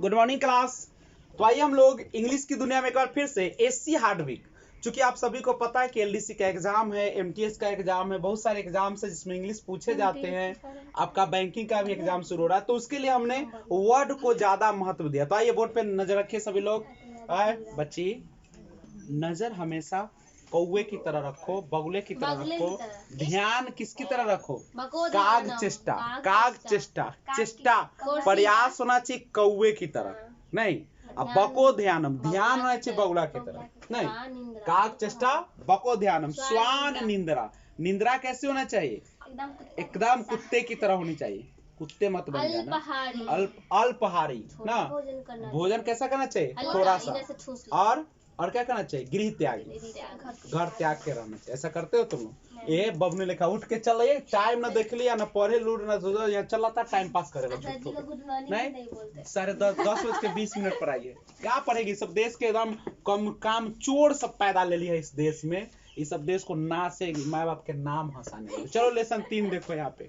Good morning class. तो आइए हम लोग इंग्लिश की दुनिया में एक बार फिर से एससी हार्डविक, चूंकि आप सभी को पता है कि एलडीसी का एग्जाम है, एमटीएस का एग्जाम है, बहुत सारे एग्जाम्स है जिसमें इंग्लिश पूछे जाते हैं। आपका बैंकिंग का भी एग्जाम शुरू हो रहा है, तो उसके लिए हमने वर्ड को ज्यादा महत्व दिया। तो आइए बोर्ड पे नजर रखिए सभी लोग। बच्ची नजर हमेशा कौवे की तरह रखो, बगुले की तरह रखो। ध्यान किसकी तरह रखो? काग चेष्टा, काग चेष्टा, चेष्टा प्रयास होना चाहिए कौवे की तरह, नहीं। अब बको ध्यानम, ध्यान होना चाहिए बगुला की तरह, नहीं। काग चेष्टा बको ध्यानम, स्वान निंद्रा, निंद्रा कैसे होना चाहिए? एकदम कुत्ते की तरह होनी चाहिए। कुत्ते मत बन जाना। अल्पहारी ना, भोजन कैसा करना चाहिए? थोड़ा सा। और क्या करना चाहिए? गृह त्यागी, घर त्याग के रहना चाहिए। ऐसा करते हो तुम लोग? ये बबने लिखा उठ के चल रही, टाइम ना देख लिया, ना पढ़े लूट ना सोचो, यहाँ चला था टाइम पास करेगा। नहीं 10:20 पर आइए। क्या पढ़ेगी? सब देश के एकदम कम काम चोर सब पैदा ले लिया इस देश में। इस सब देश को नाचेगी, माँ बाप के नाम हंसाने। चलो लेसन 3 देखो यहाँ पे।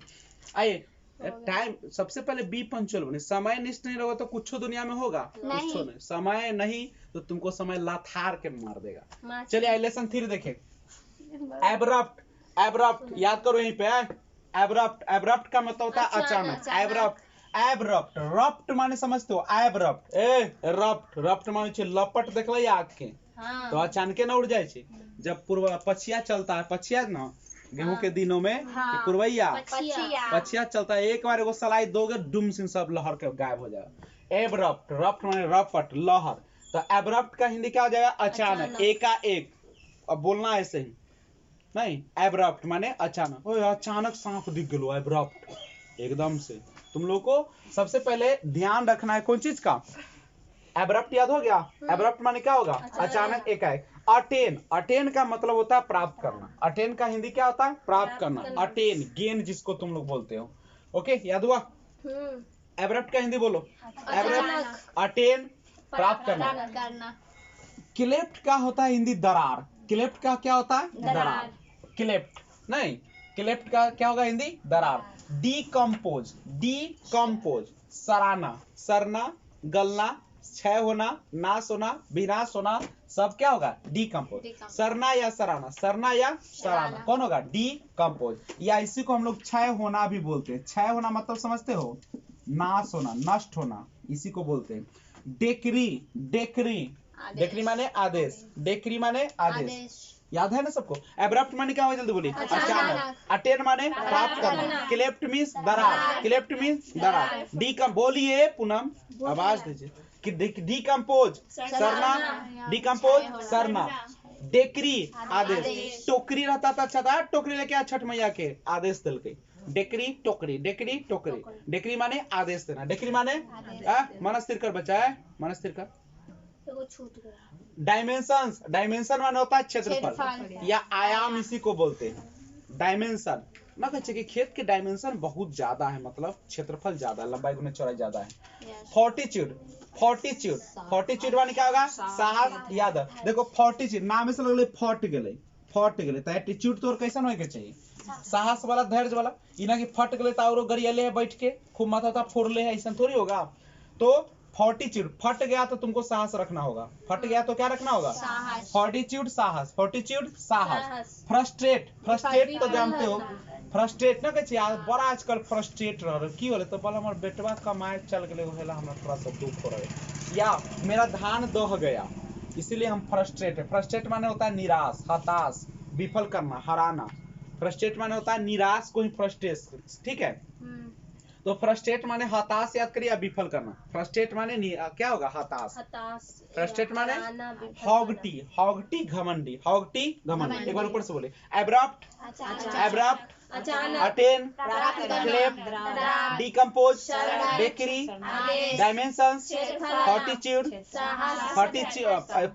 आइए टाइम, सबसे पहले बी पंक्चुअल बने। समय निष्ठ नहीं रहोगे तो कुछ दुनिया में होगा? कुछ नहीं। समय नहीं तो तुमको समय लाथार के मार देगा। चलिए लेसन 3 देखें। एब्रप्ट, एब्रप्ट याद करो यहीं पे। एब्रप्ट, एब्रप्ट का मतलब होता है अचानक। एब्रप्ट, एब्रप्ट, रप्ट माने समझते हो? एब्रप्ट, रप्ट, रप्ट माने लपट देख लो आग के, तो अचानक ना उड़ जाए। जब पूर्व पछिया चलता है, पछिया ना गेहूं के दिनों में पुरवैया पछिया चलता है, एक बार एगो सलाई दोगे डुम सिंह सब लहर के गायब हो जाएगा। एब्रप्ट, रप्ट माने रपट, लहर। तो एब्रप्ट का हिंदी क्या हो जाएगा? अचानक, एकाएक। अब बोलना ऐसे ही, नहीं। एब्रप्ट माने अचानक। ओए अचानक सांप दिख गलो, एब्रप्ट एकदम से। तुम लोग को सबसे पहले ध्यान रखना है कौन चीज का? एब्रप्ट याद हो गया? एब्रप्ट माने क्या होगा? अचानक, एकाएक। अटेन, अटेन का मतलब होता है प्राप्त करना। अटेन का हिंदी क्या होता है? प्राप्त करना। अटेन, गेन जिसको तुम लोग बोलते हो। ओके, याद हुआ? एब्रप्ट का हिंदी बोलो। एब्रप्ट, अटेन, प्राप्त करना। क्लेफ्ट का होता है हिंदी दरार। क्लेफ्ट का क्या होता है? दरार। क्लेफ्ट नहीं, क्लेफ्ट का क्या होगा हिंदी? दरार। डीकम्पोज, डीकम्पोज सराना, सरना, गलना, क्षय होना, नाश होना, विनाश होना, सब क्या होगा? डीकम्पोज। सरना या सराना, सरना या सराना कौन होगा? डीकम्पोज। या इसी को हम लोग क्षय होना भी बोलते हैं। क्षय होना मतलब समझते हो? नाश होना, नष्ट होना, इसी को बोलते हैं। डेक्री, डेक्री, डेक्री माने आदेश, डेक्री माने आदेश। याद है ना सबको? एब्रप्ट माने क्या हो? जल्दी बोलिए। अचानक। अटेन माने प्राप्त करना। क्लेफ्ट मींस दरार, क्लेफ्ट मींस दरार। डीकम बोलिए पूनम, आवाज दीजिए कि डीकम्पोज सरना, डीकम्पोज सरना। डेक्री आदेश। टोकरी रहता था, अच्छा था, टोकरी लेके आ छठ मैया के आदेश दिल के। डेक्री टोकरी, डेक्री टोकरी। डेक्री माने आदेश देना। डेक्री माने मन स्थिर कर बच्चा है, मन स्थिर कर। डायमेंशन, डायमेंशन माने होता है क्षेत्रफल या आयाम, इसी को बोलते हैं डायमेंशन। ना बच्चे के खेत के डायमेंशन बहुत ज्यादा है, मतलब क्षेत्रफल ज्यादा, लंबाई गुना चौड़ाई ज्यादा है। फोर्टिट्यूड, फोर्टिट्यूड, फोर्टिट्यूड माने क्या होगा? साहस। याद है देखो, फोर्टिट्यूड नाम से लगले फट गेले, फट गेले तो एटीट्यूड तोर कैसा होए के चाहिए? साहस वाला, धैर्य वाला। इना की फट गेले तो औरो गरियाले है बैठ के खूब माथा फोड़ले है, ऐसा थोड़ी होगा। तो फोर्टिट्यूड, फट गया तो तुमको साहस रखना होगा। फट गया तो क्या रखना होगा? फोर्टिट्यूड साहस, फोर्टिट्यूड साहस। फ्रस्ट्रेट, फ्रस्ट्रेट तो जानते हो, फ्रस्ट्रेट ना कहे बड़ा आजकल फ्रस्ट्रेट रह की होले तो बोला हमर बेटवा कमाए चल गेले होला, हमरा थोड़ा सा दुख हो रहा है, या मेरा धान दह गया इसीलिए हम फ्रस्ट्रेट है। फ्रस्ट्रेट माने होता है निराश, हताश, विफल करना, हराना। फ्रस्ट्रेट माने होता है निराश को ही फ्रस्ट्रेट, ठीक है? तो फ्रस्ट्रेट माने हताश, याद करिए, विफल करना। फ्रस्ट्रेट माने क्या होगा? हताश। फ्रस्ट्रेट माने हॉगटी, हॉगटी घमंडी, हॉगटी घमंडी। एक बार ऊपर से बोले। Abrupt, abrupt, attain, cleft, decompose, decree, dimensions, fortitude,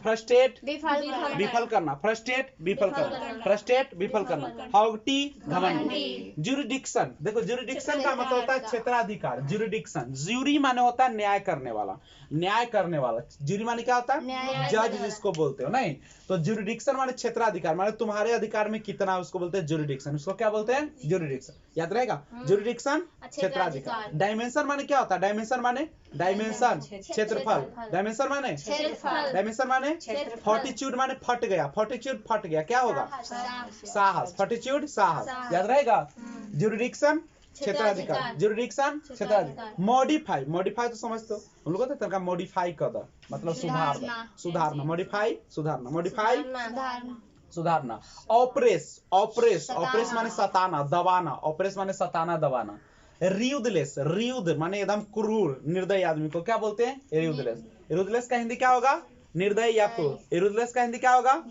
frustrate, विफल करना, फ्रस्ट्रेट विफल करना, फ्रस्ट्रेट विफल करना, हॉगटी घमंडी। ज्यूरिडिक्शन, देखो ज्यूरिडिक्शन का मतलब होता है क्षेत्राधिकार। ज्यूरिडिक्शन, ज्यूरी माने होता है न्याय करने वाला, न्याय करने वाला। ज्यूरी माने क्या होता है? जज जिसको बोलते हो, नहीं। तो ज्यूरिडिक्शन माने क्षेत्राधिकार, माने तुम्हारे अधिकार में कितना, उसको बोलते हैं ज्यूरिडिक्शन। उसको क्या बोलते हैं? जुरिडिक्शन, याद रहेगा। जुरिडिक्शन क्षेत्राधिकार। डायमेंशन माने क्या होता है? डायमेंशन माने डायमेंशन क्षेत्रफल, डायमेंशन माने डायमेंशन माने फॉर्टिट्यूड माने फट गया, फॉर्टिट्यूड फट गया, क्या होगा? साहस, फॉर्टिट्यूड साहस, याद रहेगा। जुरिडिक्शन क्षेत्राधिकार, जुरिडिक्शन क्षेत्राधिकार। मॉडिफाई, मॉडिफाई तो समझते हो, हम लोग कहते हैं तनका मॉडिफाई कर दो, मतलब सुधारना, सुधारना, मॉडिफाई सुधारना, मॉडिफाई सुधारना। ऑपरेस, ऑपरेस, ऑपरेस माने सताना, दबाना, ऑपरेस माने सताना, दबाना। रियूथलेस, रियूथ माने एकदम क्रूर, निर्दयी आदमी को क्या बोलते हैं? रियूथलेस। रियूथलेस का हिंदी क्या होगा? निर्दयी या क्रूर। रियूथलेस का हिंदी क्या होगा?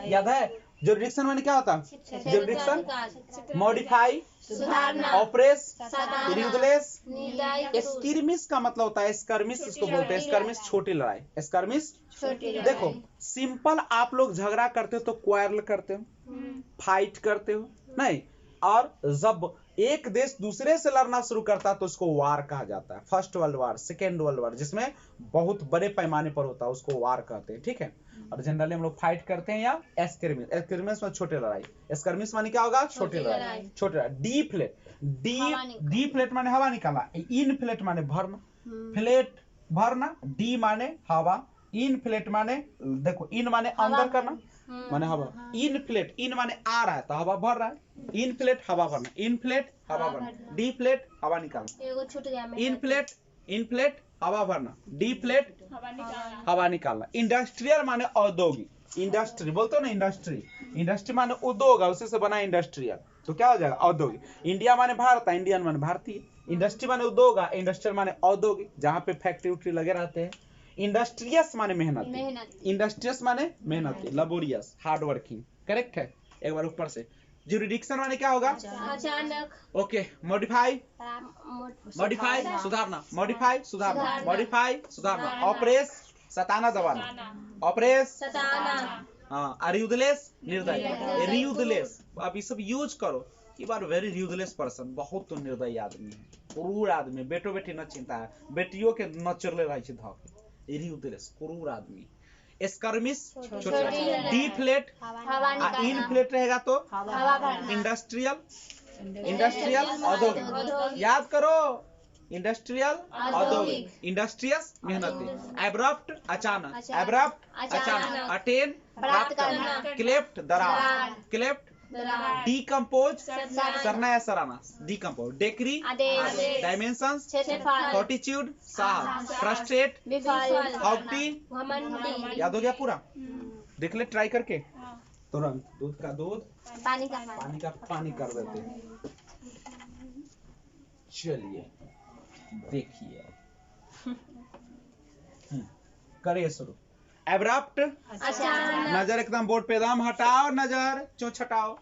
याद है। जुरिडिक्शन माने क्या होता? Jurisdiction modify, oppress, ruthless. Skirmish का मतलब होता है, स्कर्मिश इसको बोलते हैं, स्कर्मिश छोटी लड़ाई, स्कर्मिश। देखो सिंपल, आप लोग झगड़ा करते हो तो क्वारल करते हो, फाइट करते हो नहीं, और जब एक देश दूसरे से लड़ना शुरू करता है तो उसको वार कहा जाता है। First world war, second world war, जिसमें बहुत बड़े पैमाने पर होता है, उसको वार कहते हैं, ठीक है। और जनरली हम लोग फाइट करते हैं या एस्कर्मिश, एस्कर्मिश में छोटे लड़ाई, एस्कर्मिश माने क्या होगा? छोटी लड़ाई, छोटे लड़ाई। डी फ्लेट, डी फ्लेट माने हवा निकालना, इन फ्लेट माने भरना, फ्लेट भरना, डी माने हवा, इन फ्लेट माने देखो, इन माने अंदर करना माने हवा, इन फ्लेट, इन माने आ रहा है तो हवा भर रहा है, इन फ्लेट हवा भरना, इन फ्लेट हवा भरना, डी फ्लेट हवा निकालना, इन फ्लेट, इन फ्लेट हवा भरना, डी फ्लेट हवा निकालना। इंडस्ट्रियल माने औद्योगिक, इंडस्ट्री बोलते हो ना, इंडस्ट्री, इंडस्ट्री माने उद्योग, उसी से बना इंडस्ट्रियल, तो क्या हो जाएगा? औद्योगिक। इंडिया माने भारत, इंडियन माने भारतीय। इंडस्ट्री माने उद्योग, इंडस्ट्रियल माने औद्योगिक, जहाँ पे फैक्ट्री उक्ट्री लगे रहते हैं। इंडस्ट्रियस माने मेहनती, इंडस्ट्रियस माने मेहनती, लबोरियस, हार्ड वर्किंग, करेक्ट है। एक बार ऊपर से। जुरिडिक्शन माने क्या होगा? अचानक। ओके। मॉडिफाई, मॉडिफाई सुधारना, मॉडिफाई सुधारना, मॉडिफाई सुधारना। ऑपरेस सताना, दबाना, ऑपरेस सताना। हाँ। रियूथलेस निर्दयी, रियूथलेस, आप ये सब यूज करो। यू आर वेरी रियूथलेस पर्सन, बहुत तो निर्दयी आदमी है, क्रूर आदमी, बेटो बेटी न चिंता है, बेटियों के न चरले रहे छै धक, रियूथलेस क्रूर आदमी। स्कर्मिश छोटा, डी फ्लेट, इन फ्लेट रहेगा तो इंडस्ट्रियल, इंडस्ट्रियल औद्योगिक, याद करो, इंडस्ट्रियल औद्योगिक, इंडस्ट्रियस मेहनती। एब्रप्ट अचानक, एब्रप्ट अचानक। अटेन प्राप्त करना, क्लेफ्ट दरार, क्लेफ्ट। डिकम्पोज सरना या सराना, डिकम्पोज। डेक्री डायमेंशंस, फॉर्टिट्यूड साहस, फ्रस्ट्रेट हॉप्टी, याद हो गया पूरा? देख ले ट्राई करके, तुरंत दूध का दूध, पानी का पानी का पानी कर देते हैं। चलिए देखिए, करिए शुरू। एब्रप्ट अचानक, नजर एकदम बोर्ड पे एकदम हटाओ, नजर चोंच हटाओ।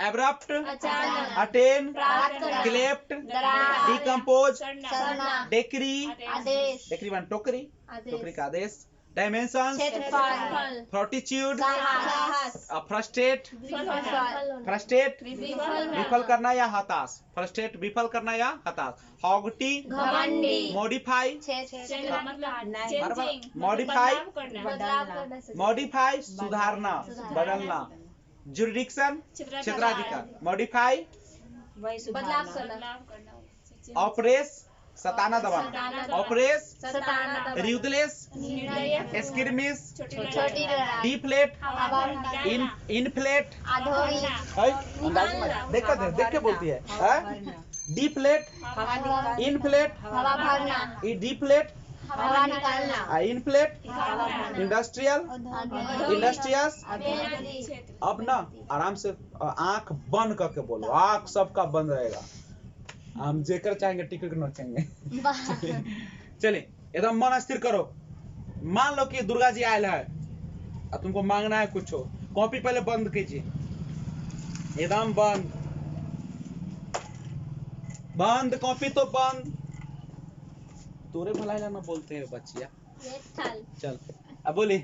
एब्रप्ट अचानक, अटेन प्राप्त करना, क्लेफ्ट दरार, डिकम्पोज सरना, डेक्री, आदेश, डेक्री मान टोकरी, आदेश, टोकरी का आदेश। डायमेंशंस, क्षेत्रफल, फॉर्टिट्यूड, साहस, फ्रस्ट्रेट, विफल, फ्रस्ट्रेट विफल, विफल करना या हताश, फ्रस्ट्रेट विफल करना या हताश। हॉगटी घमंडी, मॉडिफाई, मॉडिफाई, बदलाव करना, मॉडिफाई सुधारना, बदलना। जुरिडिक्शन क्षेत्राधिकार, मॉडिफाई बदलाव करना, ऑपरेस सताना, दबाना, ऑपरेस सताना, रियूथलेस स्किर्मिश, छोटी लड़ाई, डी फ्लेट, हवा निकालना, इन फ्लेट, आधोनिक, देख के बोलती है, डी फ्लेट, इन फ्लेट, हवा भरना, डी फ्लेट, हवा निकालना, इन फ्लेट, इंडस्ट्रियल, इंडस्ट्रियस। अब ना आराम से आंख बंद करके बोलो, आंख सबका बंद रहेगा, हम जेकर चाहेंगे टिकट नोचेंगे। चलिए एकदम मन स्थिर करो। मान लो कि दुर्गा जी आयल है और तुमको मांगना है कुछ, कॉपी पहले बंद कीजिए, एकदम बंद, बंद, कॉपी तो बंद। तोरे भलाई ना बोलते हैं बच्चिया। चल अब बोली।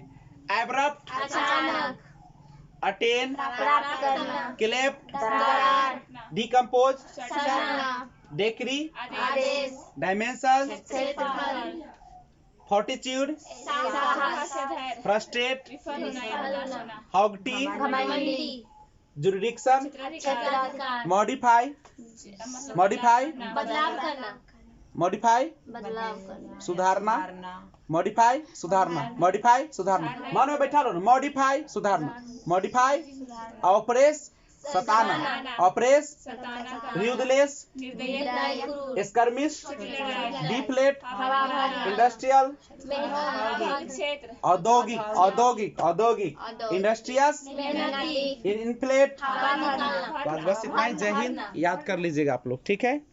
एब्रप्ट अचानक, अटेन प्राप्त करना, क्लेफ्ट दरार, डिकम्पोज सरना, डेक्री आदेश, डायमेंशन क्षेत्रफल, फॉर्टिट्यूड साहस, फ्रस्ट्रेट विफल, हॉगटी घमंडी, जुरिडिक्शन, क्षेत्राधिकार, मॉडिफाई, मॉडिफाई, बदलाव करना, मॉडिफाई, बदलाव करना, सुधारना, मॉडिफाई, सुधारना, मॉडिफाई, सुधारना। मन में बैठा लो ना, मॉडिफाई, सुधारना, मॉडिफाई, ऑपरेस, सताना, ऑपरेस, न्यूदलेस, निर्दयी क्रूर, स्कर्मिश, डीफ्लेट, हवा भरना, इंडस्ट्रियल, मेहनती, औद्योगिक, औद्योगिक, औद्योगिक, इंडस्ट्रियस, मेहनती, इनफ्लेट। हवा निकालना, बस इतना ही। जय हिंद। याद कर लीजिएगा आप लोग, ठीक है।